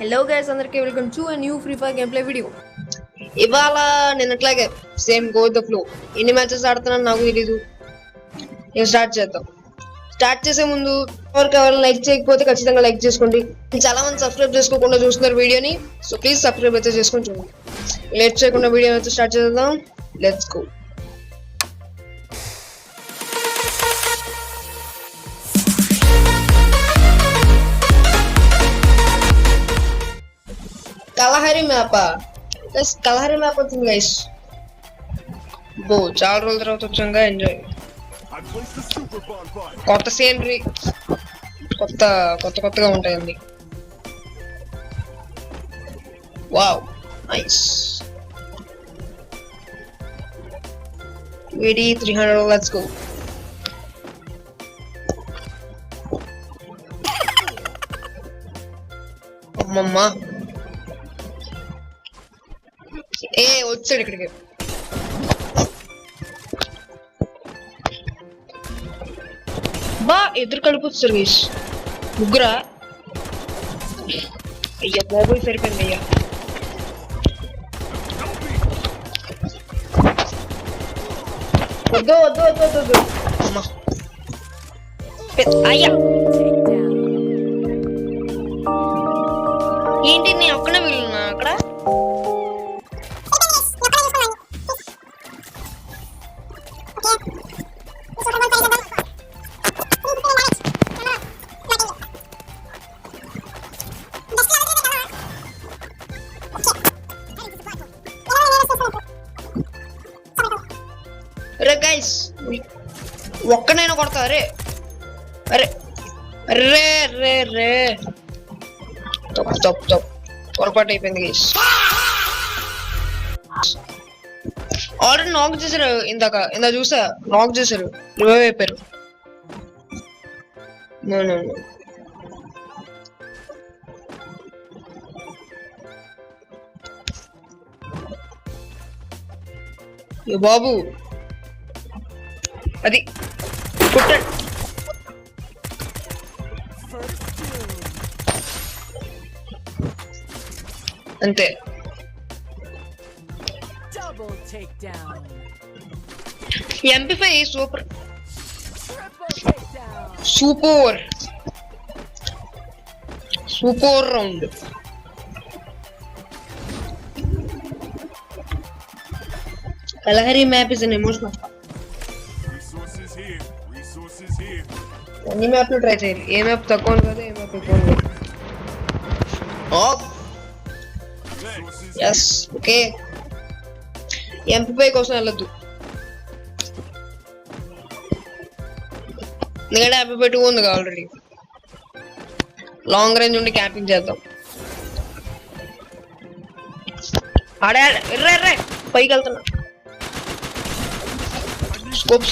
Hello guys, అందరికీ welcome to a new Free Fire gameplay video. ఇవాళ నిన్నట్లాగే same go the flow. ఎన్ని matches ఆడుతున్నాను నాకు తెలీదు. నేను స్టార్ట్ చేద్దాం. స్టార్ట్ చేసే ముందు ఎవరైనా లైక్ చేయకపోతే ఖచ్చితంగా లైక్ చేసుకోండి. చాలా మంది సబ్స్క్రైబ్ చేసుకోకుండా చూస్తున్నారు వీడియోని, సో ప్లీజ్ సబ్స్క్రైబ్ అయితే చేసుకొని చూడండి. లేట్ చేయకుండా వీడియో అయితే స్టార్ట్ చేద్దాం. Let's go. Kalahari map Kalahari map వచ్చింది గైస్. బో చాలా రోజుల తర్వాత వచ్చాంగా, ఎంజాయ్. కొత్త సీనరీ, కొత్తగా ఉంటాయండి. Wow, nice. వేడి 300. Let's go. అమ్మమ్మా, వచ్చాడు ఇక్కడికి. బా ఎదురు కలుపుతారు గైస్. ముగ్గురా? అయ్యా బాబోయ్, సరిపోయింది అయ్యా. వద్దు వద్దు వద్దు వద్దు అమ్మా. అయ్యా ఏంటి, నేను ఒక్కనే వెళ్ళినా అక్కడ. అరే గైస్, ఒక్కనైనా కొడతా. అరే అరే రే రే రే, తప్పు పొరపాటు అయిపోయింది గైస్. ఆల్రెడీ నాక్ చేశారు. ఇందాక చూసా, నాక్ చేశారు, రివైవ్ అయిపోయారు. బాబు అది కుట్టండి అంతే. MP5 super round. Kalahari map is an emotional. అన్ని మ్యాప్లు ట్రై చేయాలి. ఏ మ్యాప్ తక్కువ కదా, ఏ మ్యాప్ ఎక్కువ కాదు. Yes, okay. MP5 కోసం వెళ్ళొద్దు, ఎందుకంటే MP5 2 ఉంది ఆల్రెడీ. లాంగ్ రేంజ్ ఉండి క్యాంపింగ్ చేద్దాం. ఆడే ఎర్రే పైకి వెళ్తున్నా. స్కోప్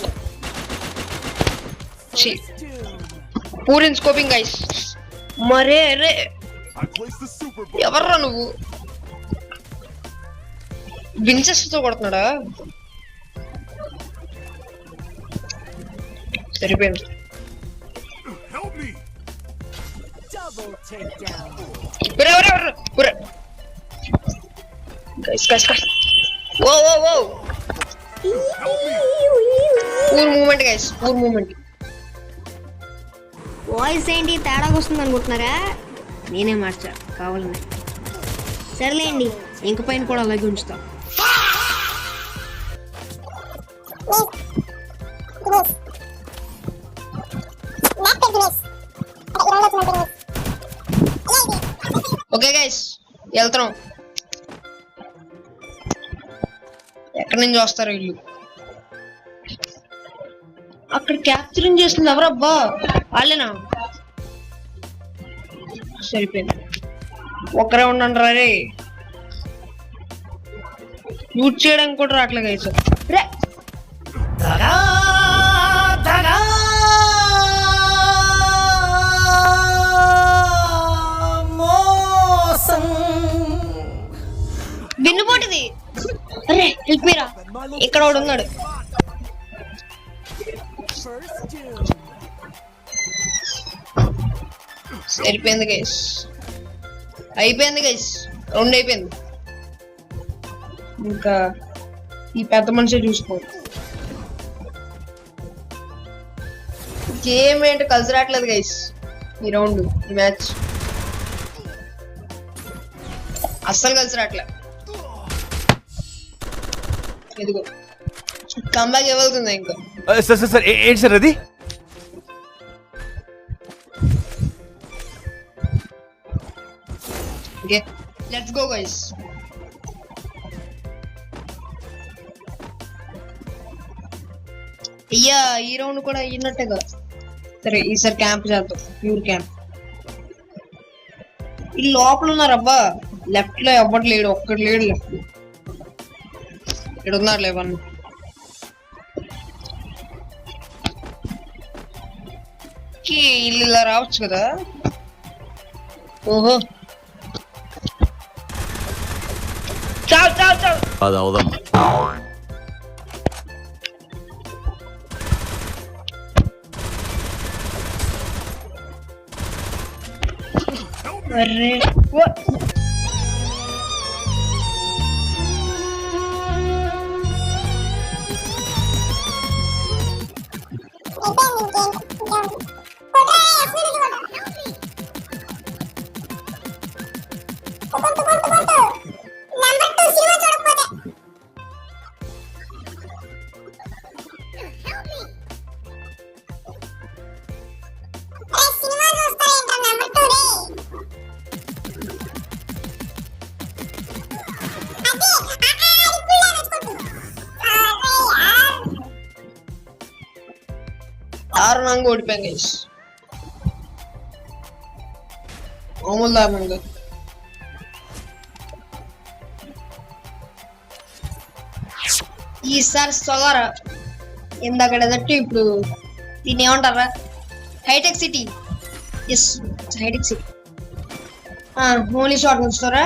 పూరిన్ స్కోపింగ్ గైస్. మరే రే, ఎవర్రా నువ్వు? విన్చెస్టర్ తో కొడుతున్నాడా? సరిపోయింది. Poor moment guys, poor moment. Voice ఏంటి తేడాగా వస్తుంది అనుకుంటున్నారా? నేనే మార్చా కావాలని. సరేలేండి, ఇంక పైన కూడా అలాగే ఉంచుతాం. ఓకే గైస్, వెళ్తున్నాం. ఎక్కడి నుంచి వస్తారు వీళ్ళు? అక్కడ క్యాప్చరింగ్ చేస్తుంది ఎవరబ్బా? వాళ్ళేనా? సరిపోయింది, ఒక్కరే ఉండండి రే. లూట్ చేయడానికి కూడా రావట్లేదు గైస్. రే విన్నుపోటిది. అరే హెల్ప్ మీరా, ఇక్కడ వాడు ఉన్నాడు. సరిపోయింది గైస్. అయిపోయింది గైస్, 2 అయిపోయింది. ఇంకా ఈ పెద్ద మనిషి చూసుకో. గేమ్ ఏంటో కలిసి రావట్లేదు గైస్, ఈ రౌండ్ ఈ మ్యాచ్ అస్సలు కలిసి రావట్లేదు. ఇదిగో కంబ్యాక్ ఇవ్వాల్సిందే ఇంకా. సార్ సార్ సార్ ఏంటి సార్ అది? Okay let's go guys. అయ్యా ఈ రౌండ్ కూడా అయినట్టేగా. సరే ఈసారి క్యాంప్ చేద్దాం, ప్యూర్ క్యాంప్. ఈ లోపల ఉన్నారు అబ్బా, లెఫ్ట్ లో ఎవ్వడు లేడు, ఒక్కడు లేడు లెఫ్ట్. ఇక్కడ ఉన్నారు లేవన్న. ఇల్లు ఇలా రావచ్చు కదా. ఓహో చాలు చాలు చాలు. అది అవుదాం. అరే దారుణంగా ఓడిపోయాం గైస్, మామూలు దారుణంగా. ఈసారి సొగరా ఇందాక ఎదట్టు ఇప్పుడు దీన్ని ఏమంటారా, హైటెక్ సిటీ. ఎస్ హైటెక్ సిటీ. ఓన్లీ షార్ట్ ఉంచుతారా,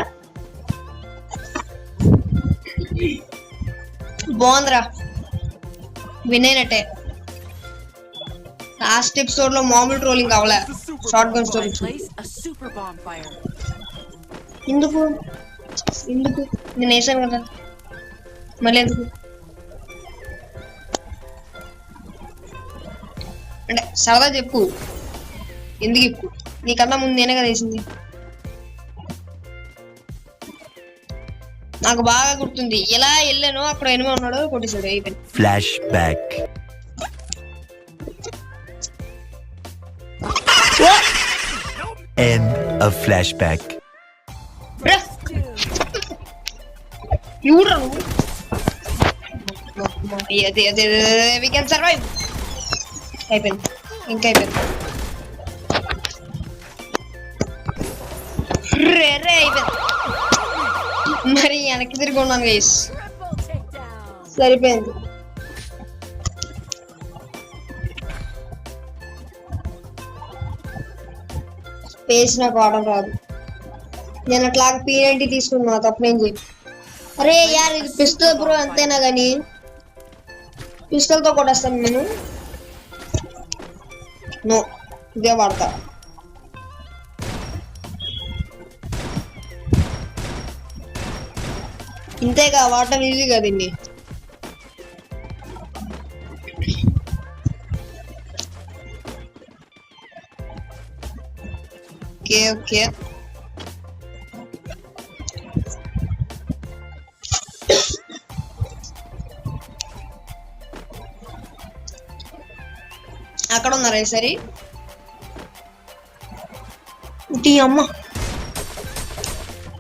బాగుందిరా, విన్ అయినట్టే. లాస్ట్ ఎపిసోడ్ లో మామూలు ట్రోలింగ్ కావాలా, షార్ట్ గన్ స్టోరీ. ఎందుకు ఎందుకు నేను వేసాను కదా, మళ్ళీ ఎందుకు అంటే సరదా చెప్పు, ఎందుకు చెప్పు, నీకన్నా ముందు నేనే కదా వేసింది. నాకు బాగా గుర్తుంది, ఎలా వెళ్ళానో అక్కడ ఎనిమిది ఉన్నాడు, కొట్టేశాడు, అయిపోయింది. Flash back. End of flashback. You know. We can survive. అయిపోయింది, ఇంకా అయిపోయింది. రే అయిపోయింది. మరి వెనక్కి తిరిగి ఉన్నాను గైస్, సరిపోయింది. పేస్ నాకు వాడడం రాదు, నేను అట్లాగా P90 తీసుకున్నా, తప్పనేం చేయి. అరే యార్ ఇది పిస్టల్ బ్రో, అంతేనా కానీ పిస్టల్ తో కొట్టేస్తాను నేను. నో ఇదే వాడతా. ఇంతేగా వాడటం ఈజీ కదా దీన్ని. ఓకే ఓకే అక్కడ ఉన్నారా సరే. అమ్మ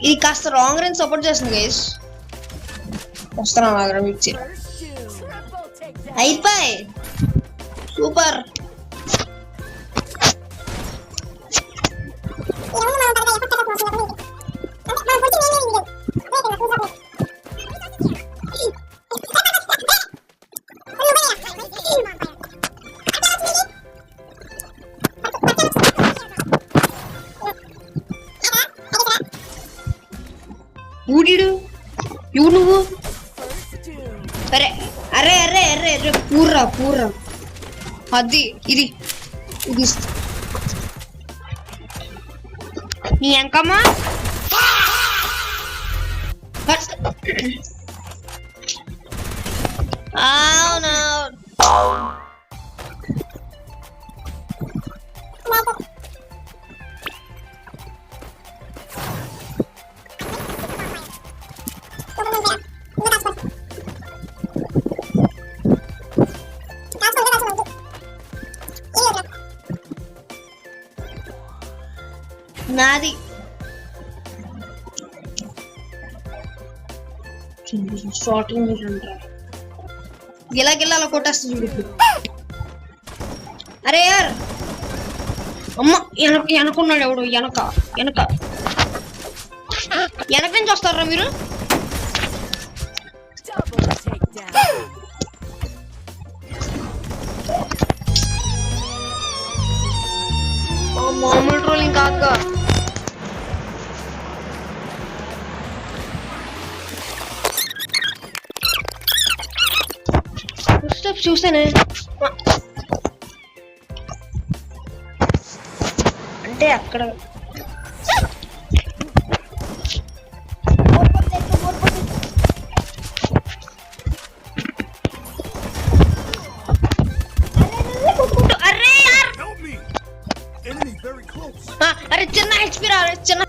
ఇది కాస్త రాంగ్ రేంజ్ సపోర్ట్ చేస్తుంది గైస్. వస్తున్నా నగరం ఇచ్చి అయిపోయి సూపర్. ఊడిడు ఇవు నువ్వు. అరే అరే అరే అరే అరే పూర్రా పూర్రా, అది ఇది ఇది నీ అంకమ్మా నాది స్టార్టింగ్ గిలా గిలా అలా కొట్టేస్తుంది చూడు ఇప్పుడు. అరే యార్ అమ్మ వెనకున్నాడు ఎవడు వెనక నుంచి వస్తారా మీరు? మామూలు ట్రోలింగ్ కాక స్టెప్స్ చూసానే అంటే అక్కడ అరే చిన్న హెచ్పి రా చిన్న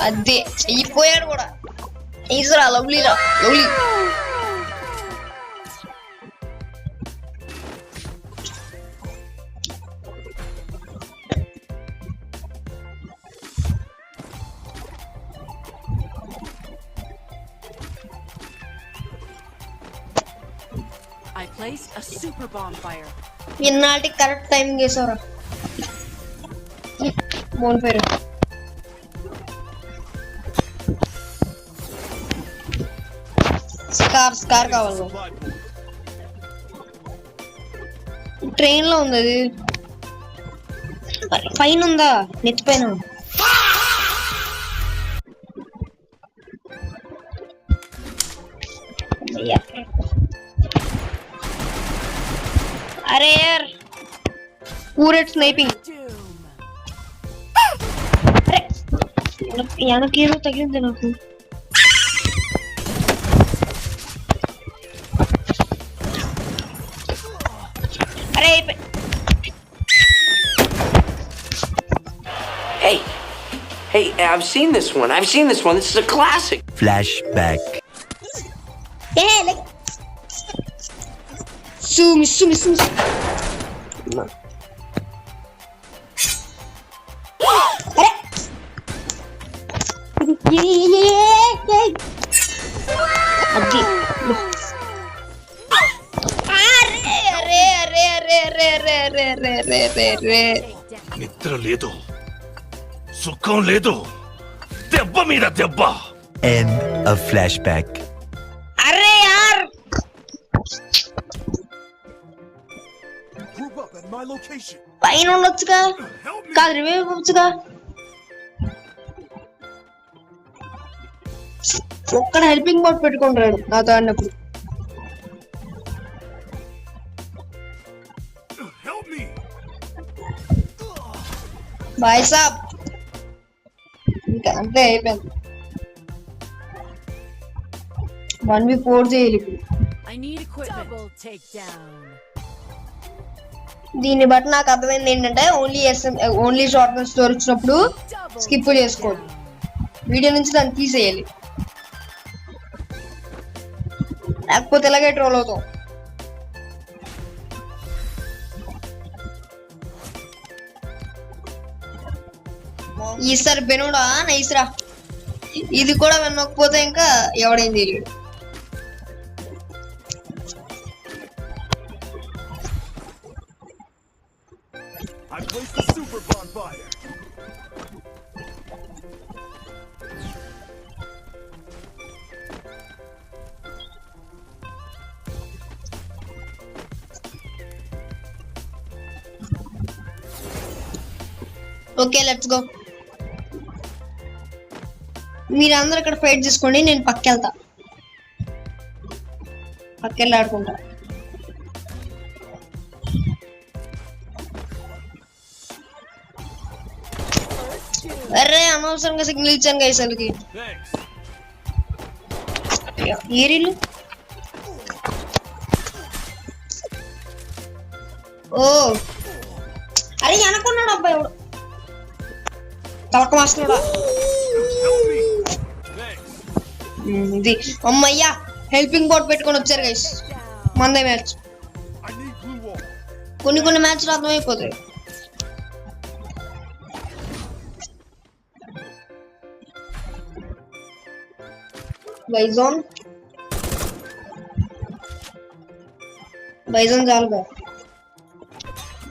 అదే చెయ్యిపోయాడు కూడా. ఈసరా లవ్లీరా lovely. I placed a super bonfire. ఇన్నాటికి కరెక్ట్ టైమింగ్ వేసావురా. మోన్ పేరు స్కార్ కావాలి. ట్రైన్ లో ఉంది అది. పైన ఉందా? నెత్తి పైన. అరే యార్ పూరెట్ స్నైపింగ్. అరే వెనకేదో తగిలింది నాకు. Hey, I've seen this one. This is a classic. Flashback. Hey, like Sumi. నిద్ర లేదు, సుఖం లేదు, దెబ్బ మీద దెబ్బ. End of flashback. అరే యార్ పైన ఉండొచ్చుగా, కాదు రివైవ్ అవ్వచ్చుగా. ఒక్కడ హెల్పింగ్ బోట్ పెట్టుకుంటాడు నాతో అన్నప్పుడు. బాయ్ సాబ్ ఇంకా అంతే అయిపోయింది. 1v4 చేయాలి ఇప్పుడు. దీన్ని బట్టి నాకు అర్థమైంది ఏంటంటే ఓన్లీ షార్ట్ గన్ స్టోర్ వచ్చినప్పుడు స్కిప్ చేసుకోవాలి, వీడియో నుంచి దాన్ని తీసేయాలి, లేకపోతే ఇలాగే ట్రోల్ అవుతాం. ఈసారి బెనుడా నైస్రా. ఇది కూడా వినకపోతే ఇంకా ఎవడేం తెలియదు. I placed the super bonfire. Okay let's go. మీరందరూ ఇక్కడ ఫైట్ చేసుకోండి, నేను పక్కెళ్తా, పక్కెళ్ళి ఆడుకుంటా. అరే అనవసరంగా సిగ్నల్ ఇచ్చాను గైస్ వాళ్ళకి. Thanks. ఏరీలు ఓ అరే అనుకున్నాడు అబ్బాయి ఎవడు తలక మాస్తున్నాడా. Thanks. ఇది అమ్మయ్యా హెల్పింగ్ బోర్డ్ పెట్టుకొని వచ్చారు గైస్. మందే match. I need blue wall. కొన్ని మ్యాచ్లు అర్థమైపోతాయి. బైజాన్ చాలుగా.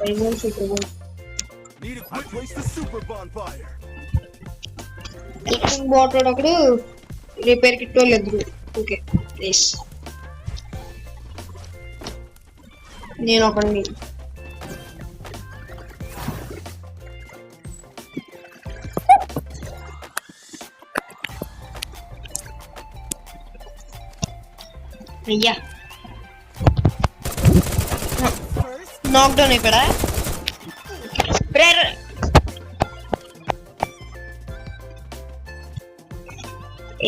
బైజాన్ super. Need a quick place the super bonfire. Helping board ఒకడు రిపేర్ కిట్ వాళ్ళు ఇద్దరు. ఓకే ప్లీజ్ నేను ఒకడిని. అయ్యా నాక్ డౌన్ అయిపోయా.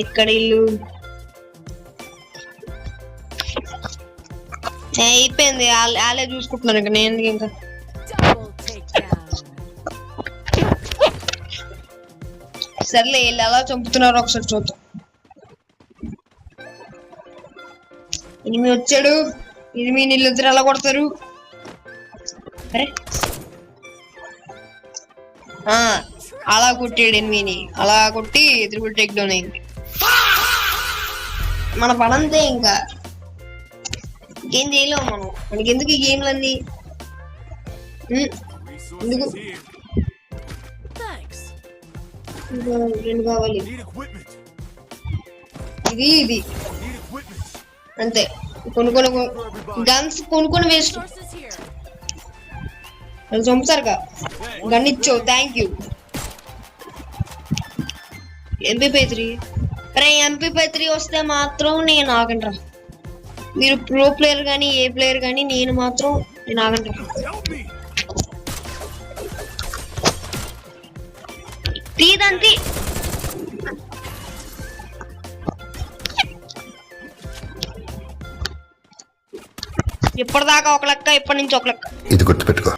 ఎక్కడ ఇల్లు అయిపోయింది. వాళ్ళే చూసుకుంటున్నారు ఇంకా నేను ఎందుకు ఇంకా. Double takedown. సర్లే వీళ్ళు ఎలా చంపుతున్నారో ఒకసారి చూద్దాం. ఇనిమి వచ్చాడు. ఇనిమి నీళ్ళిద్దరు ఎలా కొడతారు. అరే అలా కొట్టాడు ఎనిమిని. అలా కొట్టి ఎదురు టేక్ డౌన్ అయింది. మన పనంతే ఇంకా ఇంకేం చేయలేము మనం. మనకి ఎందుకు ఈ గేమ్లన్నీ. ఎందుకు Resources here. Thanks. రెండు కావాలి. Need equipment. ఇది Need equipment. అంతే. గన్స్ కొనుక్కొని వేస్ట్. Sources here. వాళ్ళు చంపుతారుగా. గన్ ఇచ్చావు థ్యాంక్ యూ. MP3 అరే MP3 వస్తే మాత్రం నేను ఆగండ్రా. మీరు ప్రో ప్లేయర్ కానీ ఏ ప్లేయర్ కానీ నేను మాత్రం నేను ఆగండ్రా. Help me. తీదంతి ఇప్పటిదాకా ఒక లెక్క, ఇప్పటి నుంచి ఒక లెక్క. ఇది గుర్తుపెట్టుకో.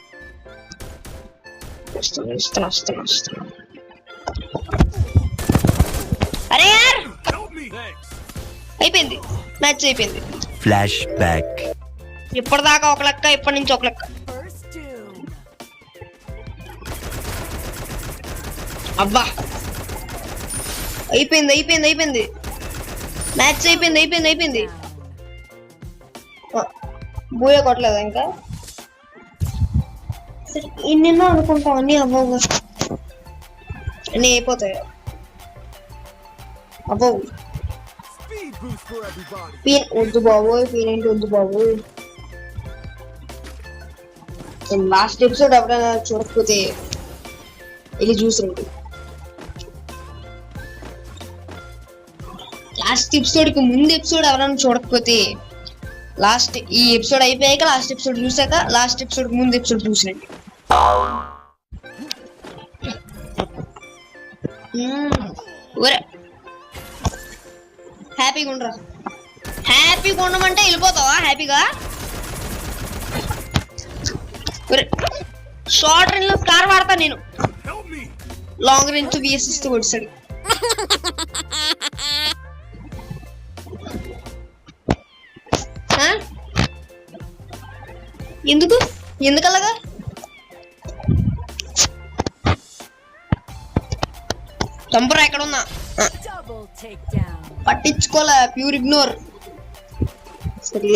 వస్తున్నా. అరే యార్ Help me. Thanks. అయిపోయింది. మ్యాచ్ అయిపోయింది. Flashback. ఇప్పటిదాకా ఒక లెక్క, ఇప్పటి నుంచి ఒక లెక్క. First doom. అబ్బా అయిపోయింది. మ్యాచ్ అయిపోయింది. బూయ కొట్టలేదా ఇంకా. సరే ఇన్నెన్నో అనుకుంటాం అన్నీ అవ్వవు. అన్నీ అయిపోతాయి. అవ్వవు. Speed boost for everybody. పీన్ వద్దు బాబోయ్. పీన్ ఏంటి వద్దు బాబోయ్. లాస్ట్ ఎపిసోడ్ ఎవరైనా చూడకపోతే వెళ్ళి చూసండి. లాస్ట్ ఎపిసోడ్ కి ముందు ఎపిసోడ్ ఎవరైనా చూడకపోతే లాస్ట్ ఈ ఎపిసోడ్ అయిపోయాక లాస్ట్ ఎపిసోడ్ చూసాక లాస్ట్ ఎపిసోడ్ ముందు ఎపిసోడ్ చూసినండి. ఊరే హ్యాపీగా ఉండరా. హ్యాపీగా ఉండమంటే వెళ్ళిపోతావా హ్యాపీగా. షార్ట్ రేంజ్ లో స్కార్ వాడతా నేను. Help me. Long range VSS తో కొట్టాడు. ఎందుకలాగా చంపరా ఎక్కడ ఉన్నా Double takedown. పట్టించుకోలే. Pure ignore. సరే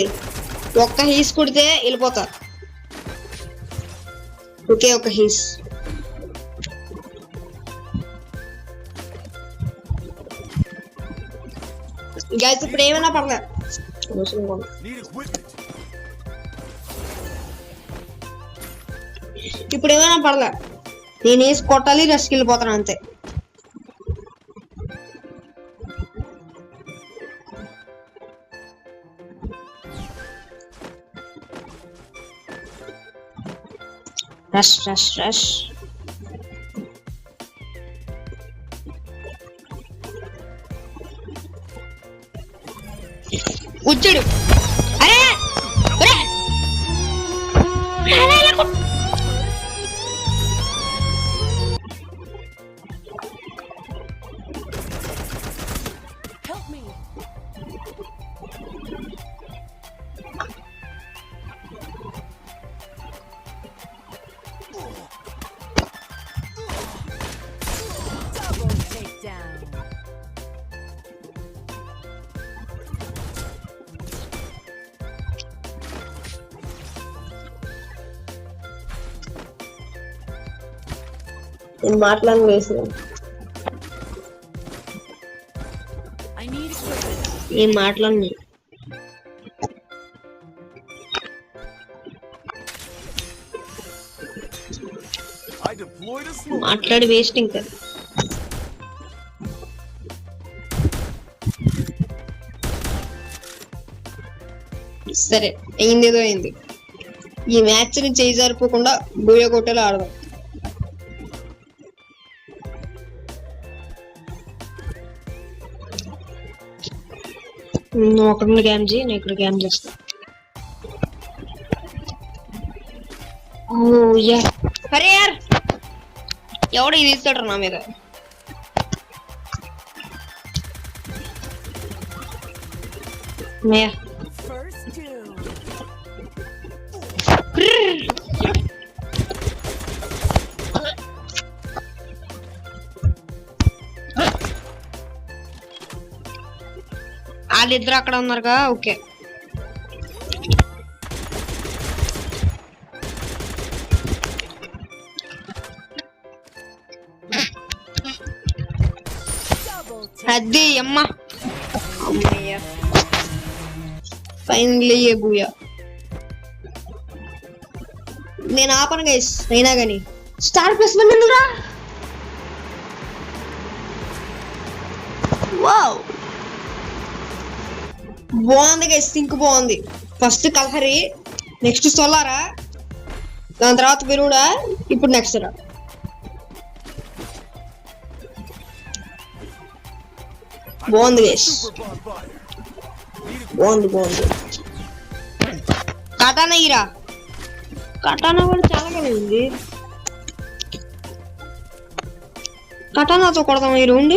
ఒక్క హీస్ కొడితే వెళ్ళిపోతా. ఓకే ఒక హీస్. గైస్ ఇప్పుడు ఏమైనా పర్లే. Need equipment. ఇప్పుడు ఏమైనా పర్లే. నేను వేసి కొట్టాలి రెస్ట్కి వెళ్ళిపోతాను అంతే. రష్ వచ్చాడు. అరే ఒరే! అలా ఇలా కొట్- Help me. Double takedown. నేను మాట్లాడి వేసాను. I need equipment. ఏం మాట్లాడి I deployed a smoke. మాట్లాడి వేస్ట్ ఇంకా. సరే అయిందేదో అయింది. ఈ మ్యాచ్ ని చేయి జారిపోకుండా బూయ కొట్టేలా ఆడదాం. నువ్వు అక్కడ క్యామ్ చేయి, నేను ఇక్కడ క్యామ్ చేస్తా. ఓ యా, అరే యార్ ఎవడో ఇది ఇస్తాడు నా మీద. మే First doom. వాళ్ళిద్దరు అక్కడ ఉన్నారుగా. ఓకే Double అది అమ్మ అమ్మయ్య ఫైనల్లీ ఏ బూయా. నేను ఆపను గైస్ అయినా కానీ స్టార్ ప్లస్ రా. వావ్ బాగుంది గైస్, సింక్ బాగుంది. ఫస్ట్ కలహరి, నెక్స్ట్ సోలారా, దాని తర్వాత బెరూడా, ఇప్పుడు నెక్స్ట్ రా. బాగుంది గైస్, Super bonfire. బాగుంది బాగుంది. కటానా ఇరా, కటానా కూడా చాలా కదా ఉంది. కటానాతో కొడదాం ఈ round.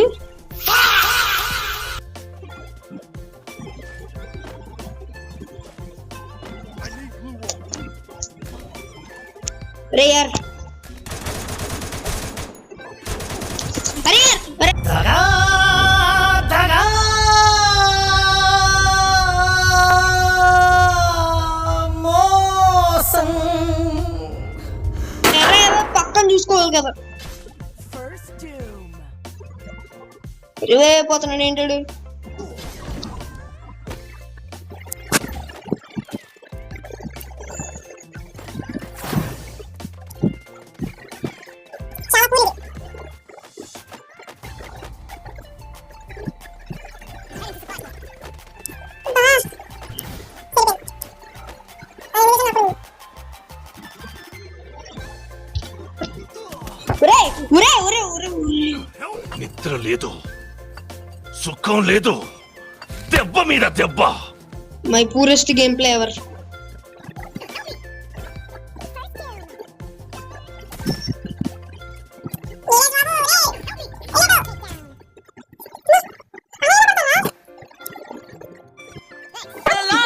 I need blue wall. अरे यार, अरे यार, अरे अरे పక్కన చూసుకోవాలి కదా. First doom. రివే అయిపోతున్నాడు ఏంటాడు. నిద్ర లేదు, సుఖం లేదు, దెబ్బ మీద దెబ్బ. My poorest game play ever.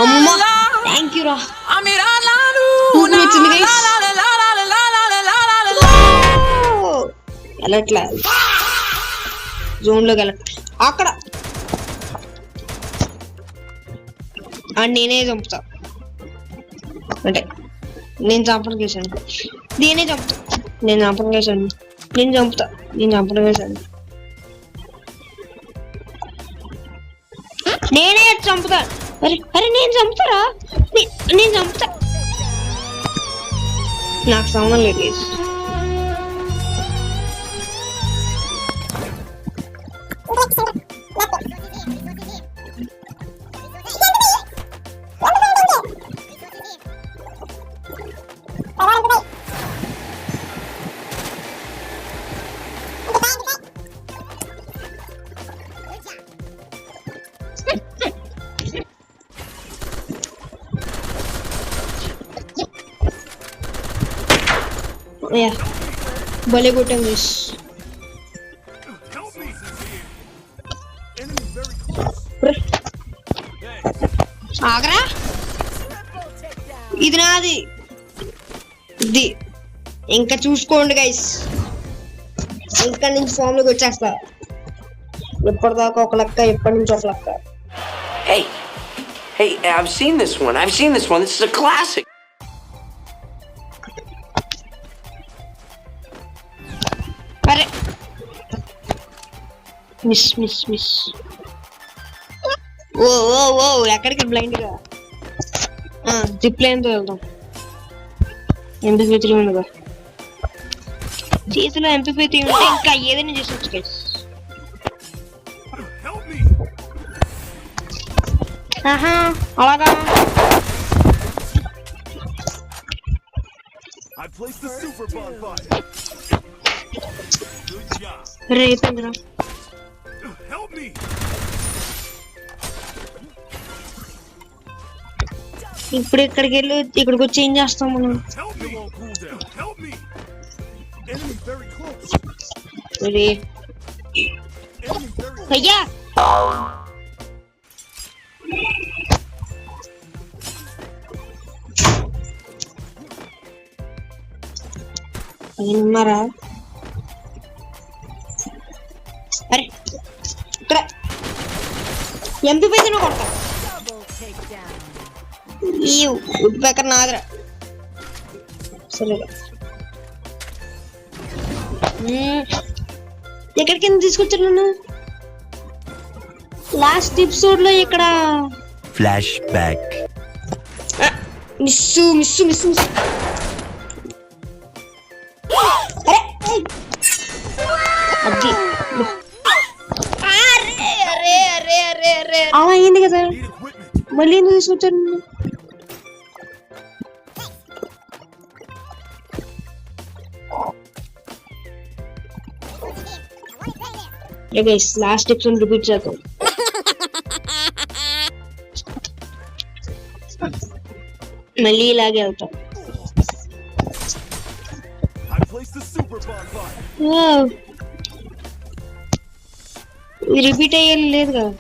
అమ్మా థ్యాంక్ యూ రా. కూతురు వచ్చింది గైస్. వెళ్ళట్లే జోన్ లోకి వెళ్ళ. అక్కడ నేనే చంపుతా, అంటే నేను చంపడం చేశాను. నేనే చంపుతా, నేను చంపడం చేశాను. నేను చంపుతా, నేను చంపడం చేశాను. నేనే చంపుతా. అరే అరే నేను చంపుతారా, నేను చంపుతా. నాకు సంబంధం లేదు guys. అయ్యా భలే కొట్టాం guys. Help me. Enemy very close. ఆగరా, Triple takedown. ఇది నాది. ఇది ఇంకా చూసుకోండి గైస్, ఇక్కడ నుంచి ఫామ్ లోకి వచ్చేస్తా. ఎప్పటిదాకా ఒక లెక్క, ఎప్పటి నుంచి ఒక లెక్క. Hey, hey, I've seen this one. I've seen this one. This is a classic. అరే మిస్ మిస్ మిస్. ఓ ఓ ఓ ఎక్కడికి బ్లైండ్ గా జిప్ లైన్ తో వెళ్దాం. MP3 ఉండగా చేతిలో MP3 ఉంటే ఇంకా ఏదైనా చేసొచ్చు గైస్. Help me. ఆహా అలాగా. I placed the super bonfire. Good job. రేపేంద్రా Help me. ఇప్పుడు ఇక్కడికి వెళ్ళి ఇక్కడికి వచ్చి ఏం చేస్తాం మనం? Help me. It won't cool down. Help me. Enemy very close. Ray Enemy very close. అయ్యా ఉన్నారా? అరే ఇక్కడ ఎంపీ పైన కొడతా. Double takedown. ఈ ఉడ్ ప్యాకర్ నాదరా. సరేగా ఎక్కడికి తీసుకొచ్చారు నన్ను? లాస్ట్ ఎపిసోడ్ లో ఇక్కడ Flashback. Miss miss miss miss. అరే ఏయ్. అది అరే అరే అరే అరే అరే అలా అయింది కదా, need equipment. మళ్ళీ ఎందుకు తీసుకొచ్చారు నన్ను? గైస్ లాస్ట్ ఎపిసోడ్ రిపీట్ చేద్దాం. మళ్ళీ ఇలాగే అవుతాం. I placed the super bonfire. ఇది రిపీట్ అయ్యేది లేదు కదా.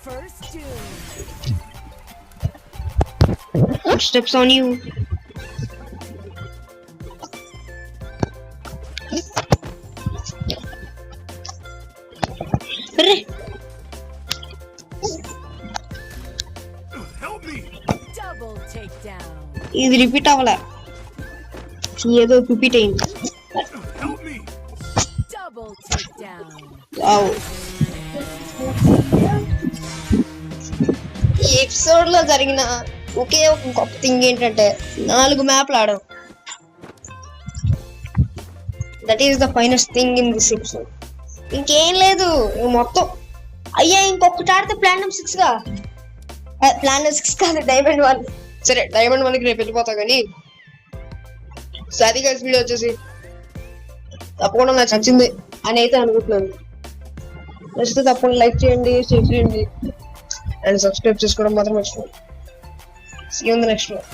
First doom. Steps on you. అరే Help me. Double takedown. ఇది రిపీట్ అవ్వలే, ఏదో రిపీట్ అయింది. Help me. Double takedown. Wow. ఈ ఎపిసోడ్ లో జరిగిన ఒకే ఒక గొప్ప థింగ్ ఏంటంటే 4 మ్యాప్లు ఆడాం. That is the finest thing in this episode. ఇంకేం లేదు, మొత్తం అయ్యా ఇంకొకటి ఆడితే ప్లాటినం 6 గా, ప్లాటినం 6 కాదు డైమండ్ 1. సరే డైమండ్ 1కి రేపు వెళ్ళిపోతా కానీ సరే గైస్, వీడియో వచ్చేసి తప్పకుండా నాకు నచ్చింది అని అయితే అనుకుంటున్నాను. నచ్చితే తప్పకుండా లైక్ చేయండి, షేర్ చేయండి అండ్ సబ్స్క్రైబ్ చేసుకోవడం మాత్రం మర్చిపోండి. See you in the next one.